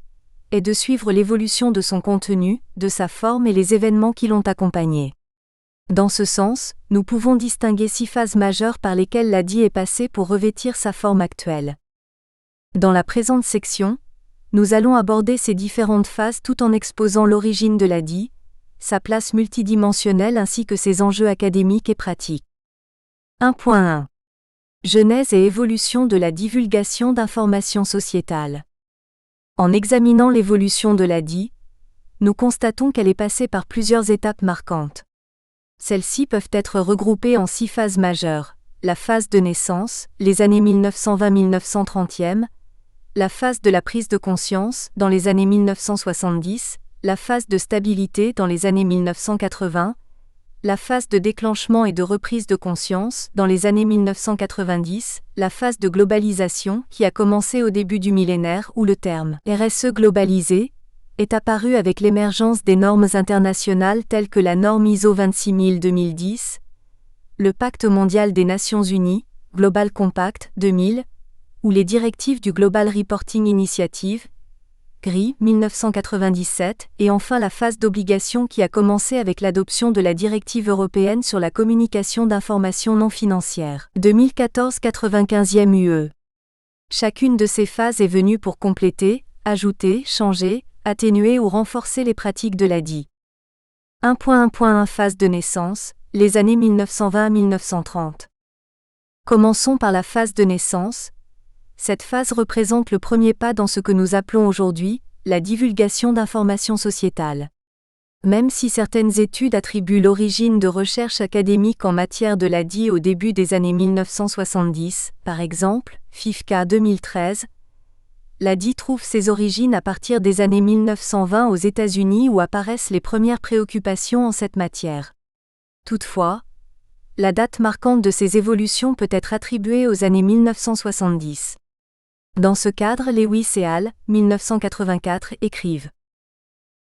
est de suivre l'évolution de son contenu, de sa forme et les événements qui l'ont accompagné. Dans ce sens, nous pouvons distinguer 6 phases majeures par lesquelles l'ADI est passée pour revêtir sa forme actuelle. Dans la présente section, Nous allons aborder ces différentes phases tout en exposant l'origine de l'ADI, sa place multidimensionnelle ainsi que ses enjeux académiques et pratiques. 1.1. Genèse et évolution de la divulgation d'informations sociétales. En examinant l'évolution de l'ADI, nous constatons qu'elle est passée par plusieurs étapes marquantes. Celles-ci peuvent être regroupées en 6 phases majeures: la phase de naissance, les années 1920-1930, la phase de la prise de conscience, dans les années 1970, la phase de stabilité dans les années 1980, la phase de déclenchement et de reprise de conscience, dans les années 1990, la phase de globalisation, qui a commencé au début du millénaire où le terme « RSE globalisé » est apparu avec l'émergence des normes internationales telles que la norme ISO 26000-2010, le Pacte mondial des Nations Unies, Global Compact 2000, ou les directives du Global Reporting Initiative, GRI 1997, et enfin la phase d'obligation qui a commencé avec l'adoption de la directive européenne sur la communication d'informations non financières, 2014-95e UE. Chacune de ces phases est venue pour compléter, ajouter, changer, atténuer ou renforcer les pratiques de l'ADI. 1.1.1 Phase de naissance, les années 1920 à 1930. Commençons par la phase de naissance. Cette phase représente le premier pas dans ce que nous appelons aujourd'hui la divulgation d'informations sociétales. Même si certaines études attribuent l'origine de recherches académiques en matière de l'ADI au début des années 1970, par exemple, FIFCA 2013, l'ADI trouve ses origines à partir des années 1920 aux États-Unis où apparaissent les premières préoccupations en cette matière. Toutefois, la date marquante de ces évolutions peut être attribuée aux années 1970. Dans ce cadre, Lewis et al. 1984 écrivent: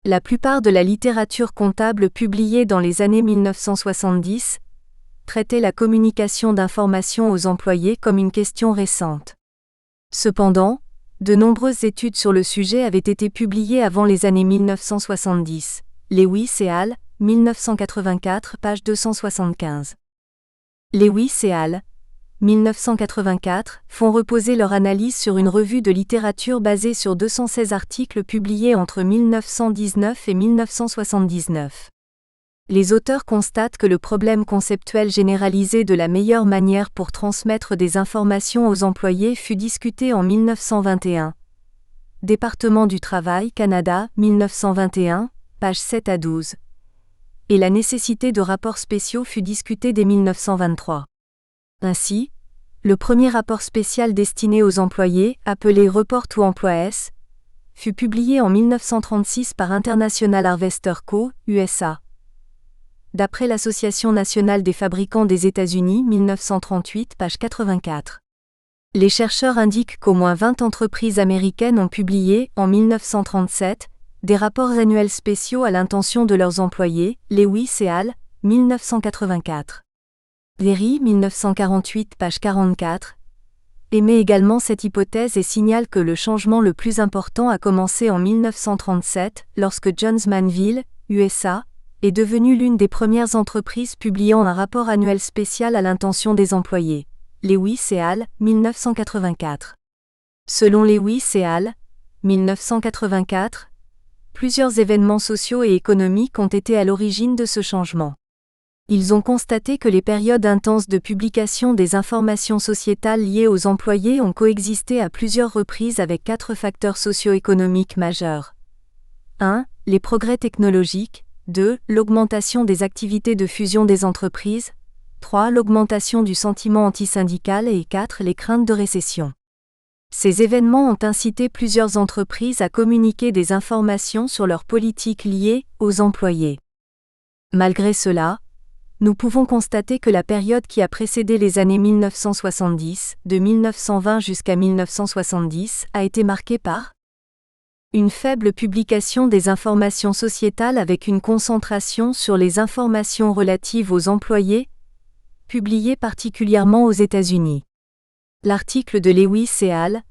la plupart de la littérature comptable publiée dans les années 1970 traitait la communication d'informations aux employés comme une question récente. Cependant, de nombreuses études sur le sujet avaient été publiées avant les années 1970. Lewis et al. 1984, page 275. Lewis et al. 1984 font reposer leur analyse sur une revue de littérature basée sur 216 articles publiés entre 1919 et 1979. Les auteurs constatent que le problème conceptuel généralisé de la meilleure manière pour transmettre des informations aux employés fut discuté en 1921. Département du Travail, Canada, 1921, pages 7 à 12. Et la nécessité de rapports spéciaux fut discutée dès 1923. Ainsi, le premier rapport spécial destiné aux employés, appelé Report to Employees, fut publié en 1936 par International Harvester Co., USA. D'après l'Association nationale des fabricants des États-Unis, 1938, page 84. Les chercheurs indiquent qu'au moins 20 entreprises américaines ont publié, en 1937, des rapports annuels spéciaux à l'intention de leurs employés, Lewis et al., 1984. Leary, 1948, page 44, émet également cette hypothèse et signale que le changement le plus important a commencé en 1937, lorsque Johns Manville, USA, est devenue l'une des premières entreprises publiant un rapport annuel spécial à l'intention des employés. Lewis et al., 1984. Selon Lewis et al., 1984, plusieurs événements sociaux et économiques ont été à l'origine de ce changement. Ils ont constaté que les périodes intenses de publication des informations sociétales liées aux employés ont coexisté à plusieurs reprises avec 4 facteurs socio-économiques majeurs. 1. Les progrès technologiques. 2. L'augmentation des activités de fusion des entreprises. 3. L'augmentation du sentiment antisyndical et 4. Les craintes de récession. Ces événements ont incité plusieurs entreprises à communiquer des informations sur leurs politiques liées aux employés. Malgré cela, nous pouvons constater que la période qui a précédé les années 1970, de 1920 jusqu'à 1970, a été marquée par une faible publication des informations sociétales avec une concentration sur les informations relatives aux employés, publiées particulièrement aux États-Unis. L'article de Lewis et al.,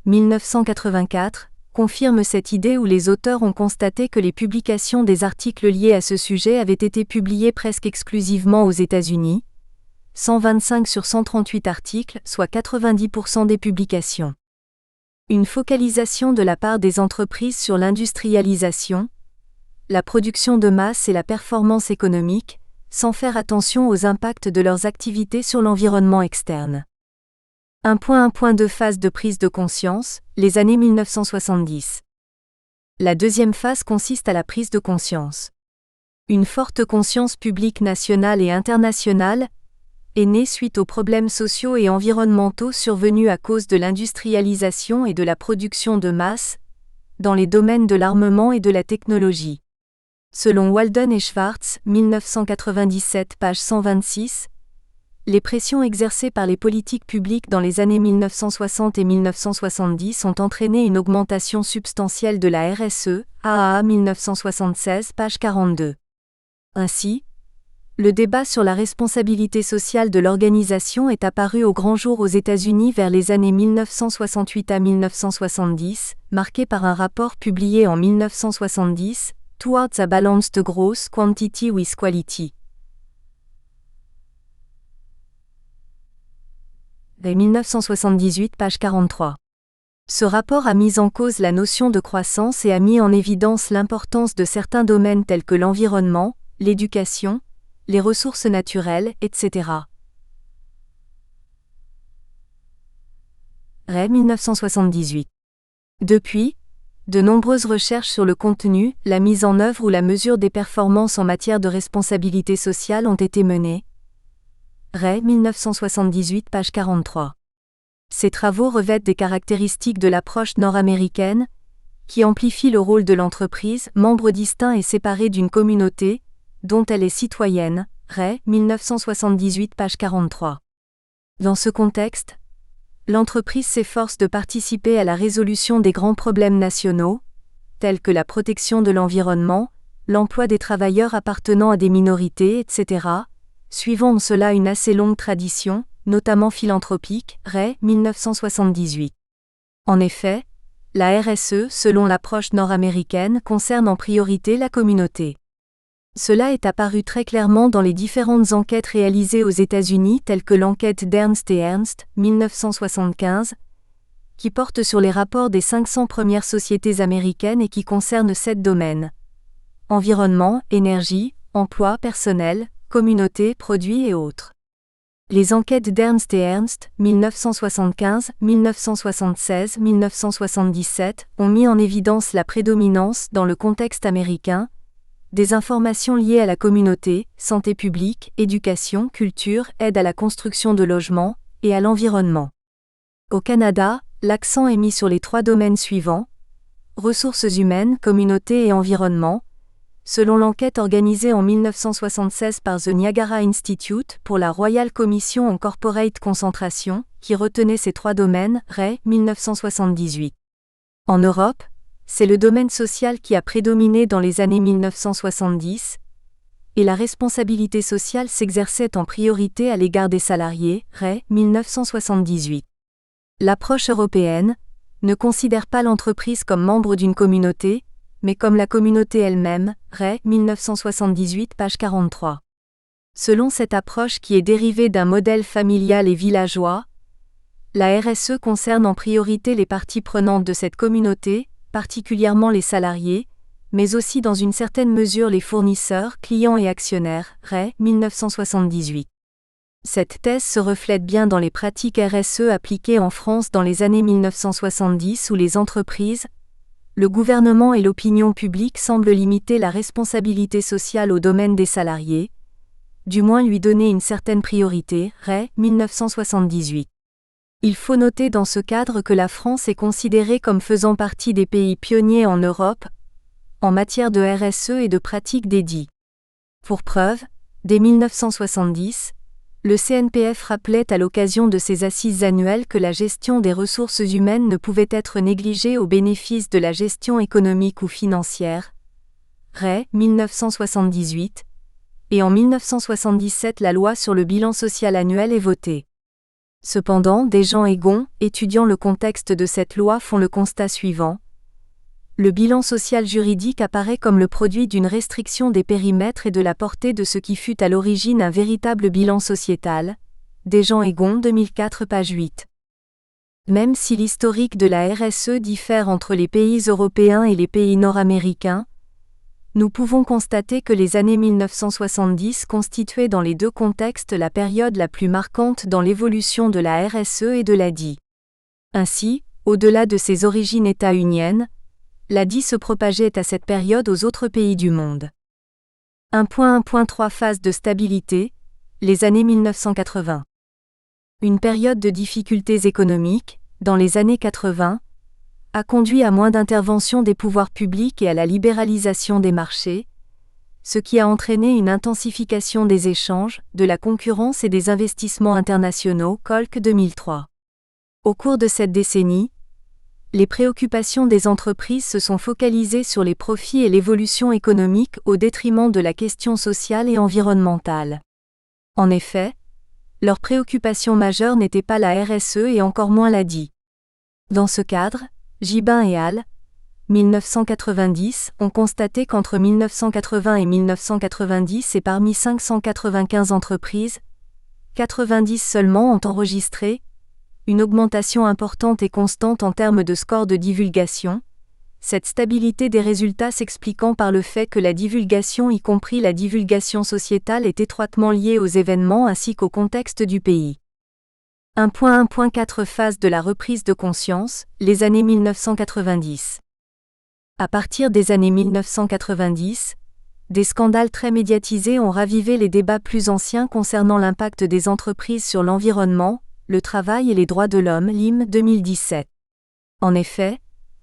1984, confirme cette idée où les auteurs ont constaté que les publications des articles liés à ce sujet avaient été publiées presque exclusivement aux États-Unis, 125 sur 138 articles, soit 90% des publications. Une focalisation de la part des entreprises sur l'industrialisation, la production de masse et la performance économique, sans faire attention aux impacts de leurs activités sur l'environnement externe. 1.1.2 Phase de prise de conscience, les années 1970. La deuxième phase consiste à la prise de conscience. Une forte conscience publique nationale et internationale est née suite aux problèmes sociaux et environnementaux survenus à cause de l'industrialisation et de la production de masse, dans les domaines de l'armement et de la technologie. Selon Walden et Schwartz, 1997, page 126, les pressions exercées par les politiques publiques dans les années 1960 et 1970 ont entraîné une augmentation substantielle de la RSE, AAA 1976, page 42. Ainsi, le débat sur la responsabilité sociale de l'organisation est apparu au grand jour aux États-Unis vers les années 1968 à 1970, marqué par un rapport publié en 1970, Towards a Balanced Growth Quantity with Quality. 1978, page 43. Ce rapport a mis en cause la notion de croissance et a mis en évidence l'importance de certains domaines tels que l'environnement, l'éducation, les ressources naturelles, etc. 1978. Depuis, de nombreuses recherches sur le contenu, la mise en œuvre ou la mesure des performances en matière de responsabilité sociale ont été menées. 1978, page 43. Ces travaux revêtent des caractéristiques de l'approche nord-américaine, qui amplifie le rôle de l'entreprise, membre distinct et séparé d'une communauté, dont elle est citoyenne. 1978, page 43. Dans ce contexte, l'entreprise s'efforce de participer à la résolution des grands problèmes nationaux, tels que la protection de l'environnement, l'emploi des travailleurs appartenant à des minorités, etc., suivant en cela une assez longue tradition, notamment philanthropique. 1978. En effet, la RSE, selon l'approche nord-américaine, concerne en priorité la communauté. Cela est apparu très clairement dans les différentes enquêtes réalisées aux États-Unis telles que l'enquête d'Ernst & Ernst, 1975, qui porte sur les rapports des 500 premières sociétés américaines et qui concerne 7 domaines. Environnement, énergie, emploi, personnel, communauté, produits et autres. Les enquêtes d'Ernst & Ernst, 1975, 1976, 1977, ont mis en évidence la prédominance, dans le contexte américain, des informations liées à la communauté, santé publique, éducation, culture, aide à la construction de logements, et à l'environnement. Au Canada, l'accent est mis sur les 3 domaines suivants: ressources humaines, communauté et environnement, selon l'enquête organisée en 1976 par The Niagara Institute pour la Royal Commission on Corporate Concentration, qui retenait ces 3 domaines. 1978. En Europe, c'est le domaine social qui a prédominé dans les années 1970, et la responsabilité sociale s'exerçait en priorité à l'égard des salariés. 1978. L'approche européenne ne considère pas l'entreprise comme membre d'une communauté, mais comme la communauté elle-même. 1978, page 43. Selon cette approche qui est dérivée d'un modèle familial et villageois, la RSE concerne en priorité les parties prenantes de cette communauté, particulièrement les salariés, mais aussi dans une certaine mesure les fournisseurs, clients et actionnaires. 1978. Cette thèse se reflète bien dans les pratiques RSE appliquées en France dans les années 1970 où les entreprises, le gouvernement et l'opinion publique semblent limiter la responsabilité sociale au domaine des salariés, du moins lui donner une certaine priorité. 1978. Il faut noter dans ce cadre que la France est considérée comme faisant partie des pays pionniers en Europe en matière de RSE et de pratiques dédiées. Pour preuve, dès 1970, le CNPF rappelait à l'occasion de ses assises annuelles que la gestion des ressources humaines ne pouvait être négligée au bénéfice de la gestion économique ou financière. 1978. Et en 1977 la loi sur le bilan social annuel est votée. Cependant, Desjans et Gon, étudiant le contexte de cette loi, font le constat suivant. Le bilan social juridique apparaît comme le produit d'une restriction des périmètres et de la portée de ce qui fut à l'origine un véritable bilan sociétal. Desjans et Gon, 2004, page 8. Même si l'historique de la RSE diffère entre les pays européens et les pays nord-américains, nous pouvons constater que les années 1970 constituaient dans les deux contextes la période la plus marquante dans l'évolution de la RSE et de l'ADI. Ainsi, au-delà de ses origines états-uniennes, l'ADI se propageait à cette période aux autres pays du monde. 1.1.3 Phase de stabilité, les années 1980. Une période de difficultés économiques, dans les années 80, a conduit à moins d'intervention des pouvoirs publics et à la libéralisation des marchés, ce qui a entraîné une intensification des échanges, de la concurrence et des investissements internationaux, Kolk 2003. Au cours de cette décennie, les préoccupations des entreprises se sont focalisées sur les profits et l'évolution économique au détriment de la question sociale et environnementale. En effet, leur préoccupation majeure n'était pas la RSE et encore moins l'ADI. Dans ce cadre, Gibin et al. 1990 ont constaté qu'entre 1980 et 1990 et parmi 595 entreprises, 90 seulement ont enregistré une augmentation importante et constante en termes de score de divulgation, cette stabilité des résultats s'expliquant par le fait que la divulgation, y compris la divulgation sociétale, est étroitement liée aux événements ainsi qu'au contexte du pays. 1.1.4 Phase de la reprise de conscience, les années 1990. À partir des années 1990, des scandales très médiatisés ont ravivé les débats plus anciens concernant l'impact des entreprises sur l'environnement, le travail et les droits de l'homme, LIM 2017. En effet,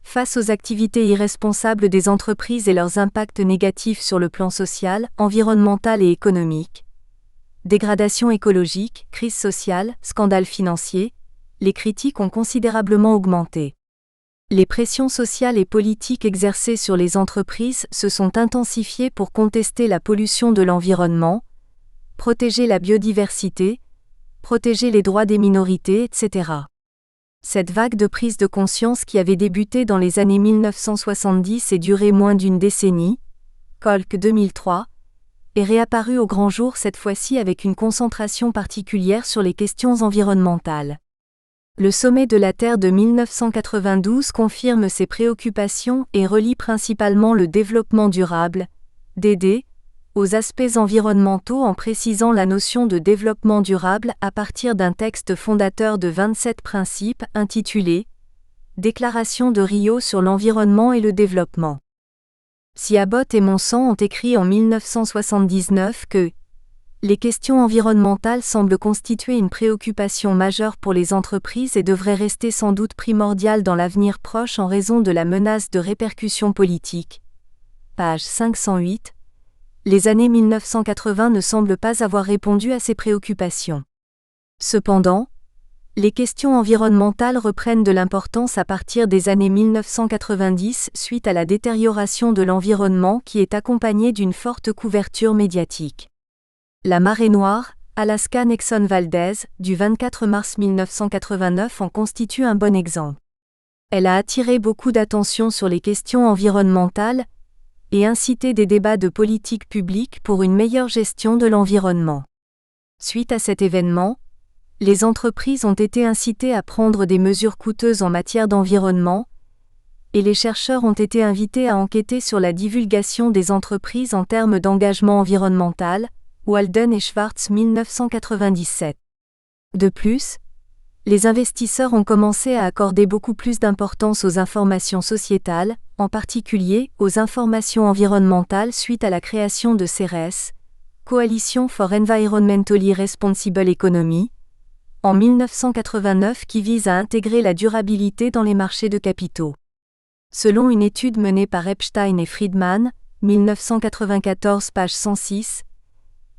face aux activités irresponsables des entreprises et leurs impacts négatifs sur le plan social, environnemental et économique, dégradation écologique, crise sociale, scandales financiers, les critiques ont considérablement augmenté. Les pressions sociales et politiques exercées sur les entreprises se sont intensifiées pour contester la pollution de l'environnement, protéger la biodiversité, protéger les droits des minorités, etc. Cette vague de prise de conscience qui avait débuté dans les années 1970 et duré moins d'une décennie, Kolk 2003, est réapparue au grand jour cette fois-ci avec une concentration particulière sur les questions environnementales. Le sommet de la Terre de 1992 confirme ces préoccupations et relie principalement le développement durable, DD, aux aspects environnementaux en précisant la notion de développement durable à partir d'un texte fondateur de 27 principes intitulé « Déclaration de Rio sur l'environnement et le développement ». Si Abbott et Monsan ont écrit en 1979 que « Les questions environnementales semblent constituer une préoccupation majeure pour les entreprises et devraient rester sans doute primordiales dans l'avenir proche en raison de la menace de répercussions politiques ». Page 508. Les années 1980 ne semblent pas avoir répondu à ces préoccupations. Cependant, les questions environnementales reprennent de l'importance à partir des années 1990 suite à la détérioration de l'environnement qui est accompagnée d'une forte couverture médiatique. La marée noire, Alaska Exxon Valdez, du 24 mars 1989 en constitue un bon exemple. Elle a attiré beaucoup d'attention sur les questions environnementales et incité des débats de politique publique pour une meilleure gestion de l'environnement. Suite à cet événement, les entreprises ont été incitées à prendre des mesures coûteuses en matière d'environnement, et les chercheurs ont été invités à enquêter sur la divulgation des entreprises en termes d'engagement environnemental, Walden et Schwartz 1997. De plus, les investisseurs ont commencé à accorder beaucoup plus d'importance aux informations sociétales, en particulier aux informations environnementales suite à la création de CERES, Coalition for Environmentally Responsible Economy, en 1989 qui vise à intégrer la durabilité dans les marchés de capitaux. Selon une étude menée par Epstein et Friedman, 1994 page 106,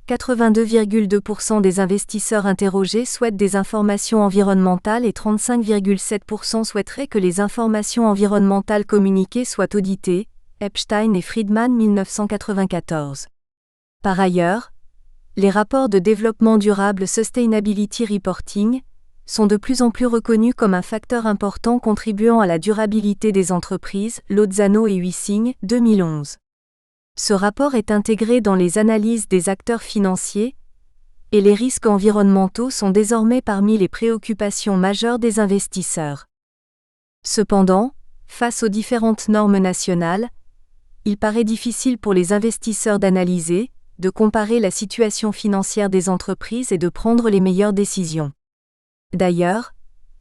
82,2% des investisseurs interrogés souhaitent des informations environnementales et 35,7% souhaiteraient que les informations environnementales communiquées soient auditées, Epstein et Friedman 1994. Par ailleurs, les rapports de développement durable Sustainability Reporting sont de plus en plus reconnus comme un facteur important contribuant à la durabilité des entreprises, Lozano et Huissing, 2011. Ce rapport est intégré dans les analyses des acteurs financiers et les risques environnementaux sont désormais parmi les préoccupations majeures des investisseurs. Cependant, face aux différentes normes nationales, il paraît difficile pour les investisseurs d'analyser, de comparer la situation financière des entreprises et de prendre les meilleures décisions. D'ailleurs,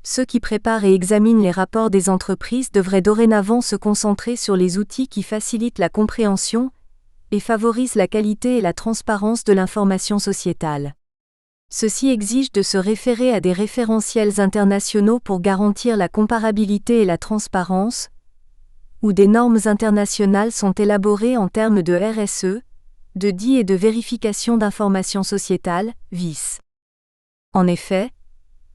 ceux qui préparent et examinent les rapports des entreprises devraient dorénavant se concentrer sur les outils qui facilitent la compréhension et favorisent la qualité et la transparence de l'information sociétale. Ceci exige de se référer à des référentiels internationaux pour garantir la comparabilité et la transparence, où des normes internationales sont élaborées en termes de RSE, de DI et de vérification d'information sociétale, VIS. En effet,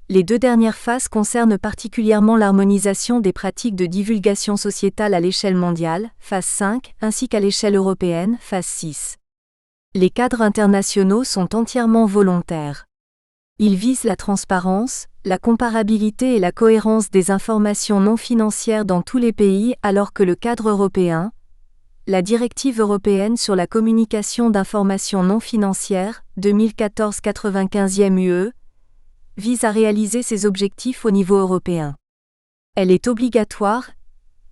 les deux dernières phases concernent particulièrement l'harmonisation des pratiques de divulgation sociétale à l'échelle mondiale, phase 5, ainsi qu'à l'échelle européenne, phase 6. Les cadres internationaux sont entièrement volontaires. Ils visent la transparence, la comparabilité et la cohérence des informations non financières dans tous les pays, alors que le cadre européen, la Directive européenne sur la communication d'informations non financières, 2014-95e UE, vise à réaliser ces objectifs au niveau européen. Elle est obligatoire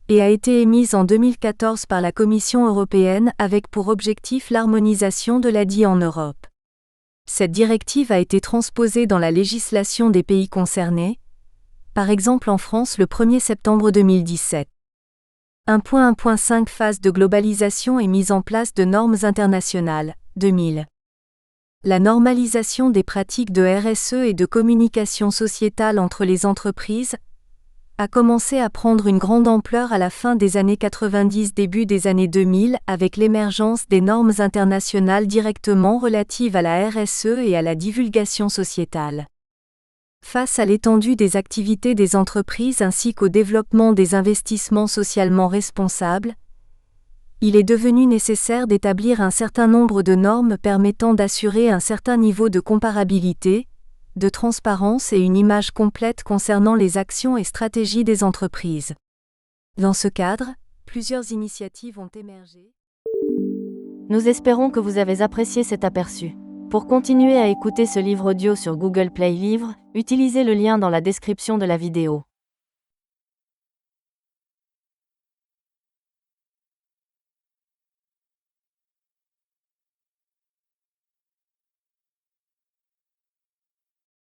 et a été émise en 2014 par la Commission européenne avec pour objectif l'harmonisation de la DI en Europe. Cette directive a été transposée dans la législation des pays concernés, par exemple en France le 1er septembre 2017. 1.1.5 Phase de globalisation et mise en place de normes internationales, 2000. La normalisation des pratiques de RSE et de communication sociétale entre les entreprises a commencé à prendre une grande ampleur à la fin des années 90, début des années 2000, avec l'émergence des normes internationales directement relatives à la RSE et à la divulgation sociétale. Face à l'étendue des activités des entreprises ainsi qu'au développement des investissements socialement responsables, il est devenu nécessaire d'établir un certain nombre de normes permettant d'assurer un certain niveau de comparabilité, de transparence et une image complète concernant les actions et stratégies des entreprises. Dans ce cadre, plusieurs initiatives ont émergé. Nous espérons que vous avez apprécié cet aperçu. Pour continuer à écouter ce livre audio sur Google Play Livres, utilisez le lien dans la description de la vidéo.